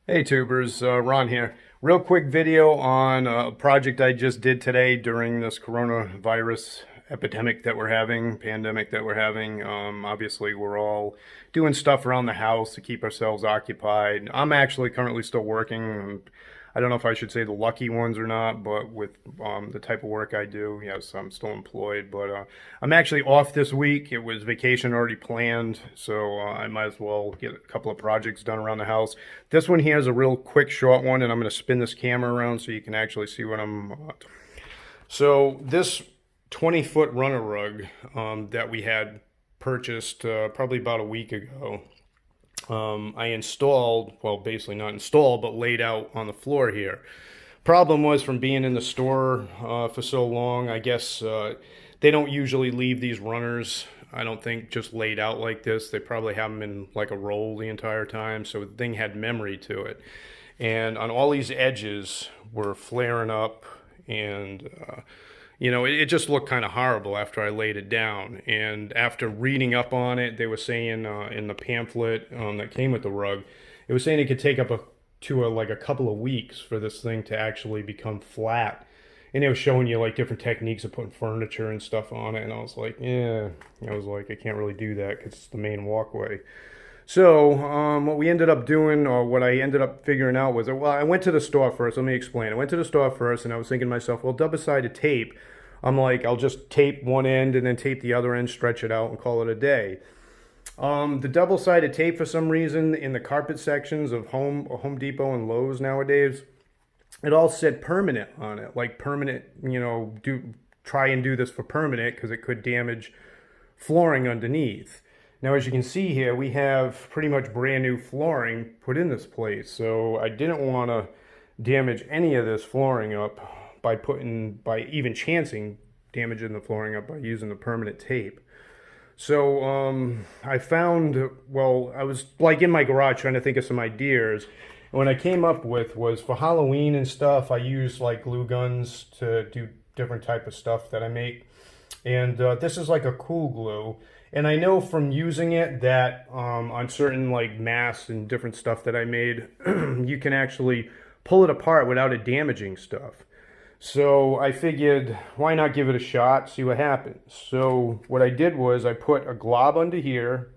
Hey tubers, Ron here. Real quick video on a project I just did today during this coronavirus epidemic that we're having, pandemic that we're having. Obviously, we're all doing stuff around the house to keep ourselves occupied. I'm actually currently still working. I don't know if I should say the lucky ones or not, but with the type of work I do, yes, I'm still employed. But I'm actually off this week. It was vacation already planned, so I might as well get a couple of projects done around the house. This one here is a real quick, short one, and I'm going to spin this camera around so you can actually see what I'm. So this 20-foot runner rug that we had purchased probably about a week ago. I installed, well, basically not installed, but laid out on the floor here. Problem was from being in the store for so long, I guess they don't usually leave these runners, I don't think, just laid out like this. They probably have them in like a roll the entire time, so the thing had memory to it. And on all these edges were flaring up and it just looked kind of horrible after I laid it down. And after reading up on it, they were saying in the pamphlet that came with the rug, it was saying it could take up like a couple of weeks for this thing to actually become flat. And it was showing you like different techniques of putting furniture and stuff on it. And I was like, yeah, I can't really do that because it's the main walkway. So, what we ended up doing, or what I ended up figuring out was, well, I went to the store first. Let me explain. I went to the store first, and I was thinking to myself, well, double-sided tape. I'm like, I'll just tape one end and then tape the other end, stretch it out, and call it a day. The double-sided tape, for some reason, in the carpet sections of Home Depot and Lowe's nowadays, it all said permanent on it, like permanent. Try and do this for permanent because it could damage flooring underneath. Now, as you can see here, we have pretty much brand new flooring put in this place. So I didn't want to damage any of this flooring up by even chancing damaging the flooring up by using the permanent tape. So I found, well, I was like in my garage trying to think of some ideas. And what I came up with was for Halloween and stuff, I use like glue guns to do different type of stuff that I make. And this is like a cool glue. And I know from using it that on certain like masks and different stuff that I made, you can actually pull it apart without it damaging stuff. So I figured, why not give it a shot, see what happens. So what I did was I put a glob under here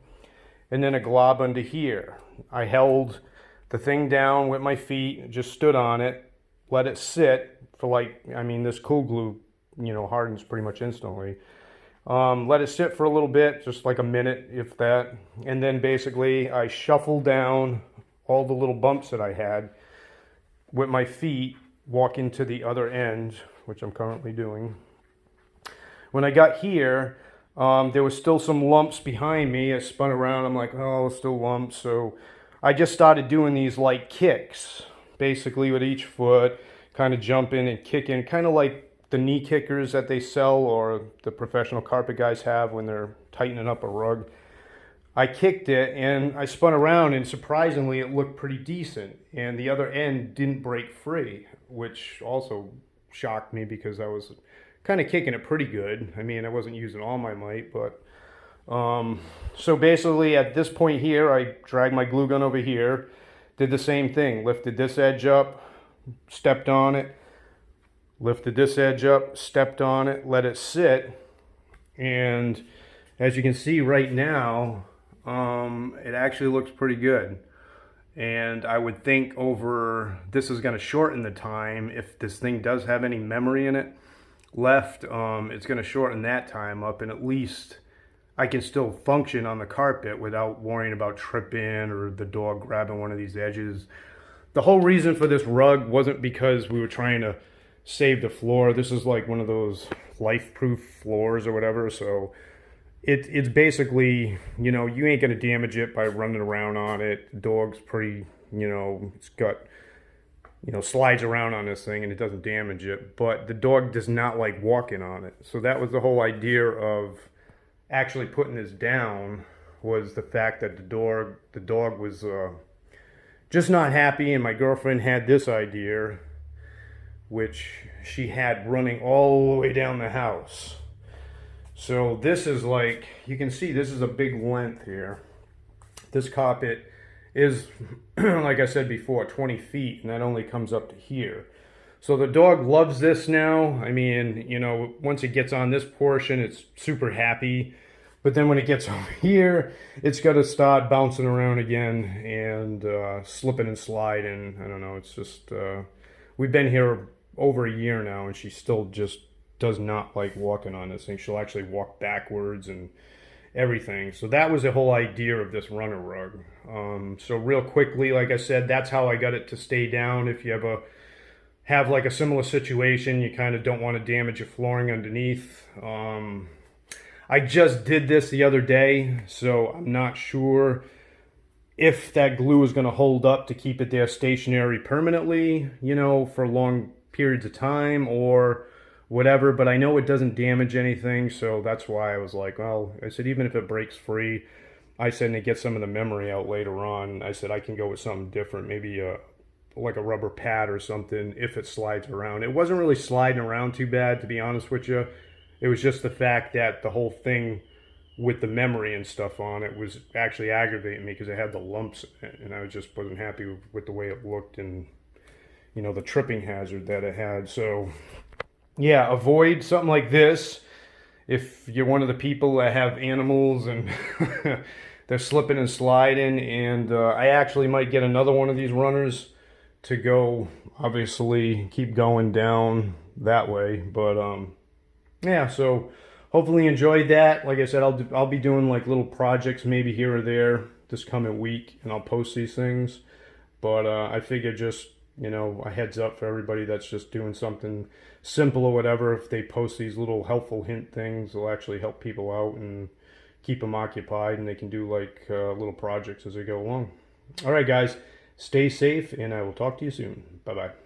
and then a glob under here. I held the thing down with my feet, just stood on it, let it sit for this cool glue, hardens pretty much instantly. Let it sit for a little bit, just like a minute, if that. And then basically I shuffled down all the little bumps that I had with my feet, walking to the other end, which I'm currently doing. When I got here, there was still some lumps behind me. I spun around, I'm like, oh, still lumps. So I just started doing these like kicks, basically with each foot, kind of jumping and kicking, kind of like the knee kickers that they sell or the professional carpet guys have when they're tightening up a rug. I kicked it and I spun around, and surprisingly it looked pretty decent, and the other end didn't break free, which also shocked me because I was kind of kicking it pretty good. I mean, I wasn't using all my might, but so basically at this point here, I dragged my glue gun over here, did the same thing, lifted this edge up, stepped on it, lifted this edge up, stepped on it, let it sit, and as you can see right now, it actually looks pretty good. And I would think this is going to shorten the time. If this thing does have any memory in it left, it's going to shorten that time up, and at least I can still function on the carpet without worrying about tripping or the dog grabbing one of these edges. The whole reason for this rug wasn't because we were trying to save the floor. This is like one of those life-proof floors or whatever, so it's basically, you ain't gonna damage it by running around on it. The dog's pretty, it's got, slides around on this thing and it doesn't damage it, but the dog does not like walking on it. So that was the whole idea of actually putting this down, was the fact that the dog was just not happy, and my girlfriend had this idea, which she had running all the way down the house. So this is like, you can see this is a big length here. This carpet is, like I said before, 20 feet, and that only comes up to here. So the dog loves this now. I mean, you know, once it gets on this portion, it's super happy. But then when it gets over here, it's got to start bouncing around again and slipping and sliding. I don't know. It's just, we've been here over a year now, and she still just does not like walking on this thing. She'll actually walk backwards and everything. So that was the whole idea of this runner rug. So real quickly, like I said, that's how I got it to stay down. If you have like a similar situation, you kind of don't want to damage your flooring underneath. I just did this the other day, so I'm not sure if that glue is going to hold up to keep it there stationary permanently, you know, for long periods of time or whatever, but I know it doesn't damage anything, so that's why I was like, well, I said, even if it breaks free, I said, and it gets some of the memory out later on, I said, I can go with something different, maybe like a rubber pad or something if it slides around. It wasn't really sliding around too bad, to be honest with you. It was just the fact that the whole thing with the memory and stuff on it was actually aggravating me because it had the lumps in it, and I just wasn't happy with the way it looked and, you know, the tripping hazard that it had. So yeah, avoid something like this if you're one of the people that have animals and they're slipping and sliding. And I actually might get another one of these runners to go, obviously, keep going down that way. But yeah, so hopefully you enjoyed that. Like I said, I'll be doing like little projects maybe here or there this coming week, and I'll post these things. But I figured just, you know, a heads up for everybody that's just doing something simple or whatever. If they post these little helpful hint things, they'll actually help people out and keep them occupied, and they can do like little projects as they go along. All right, guys, stay safe, and I will talk to you soon. Bye-bye.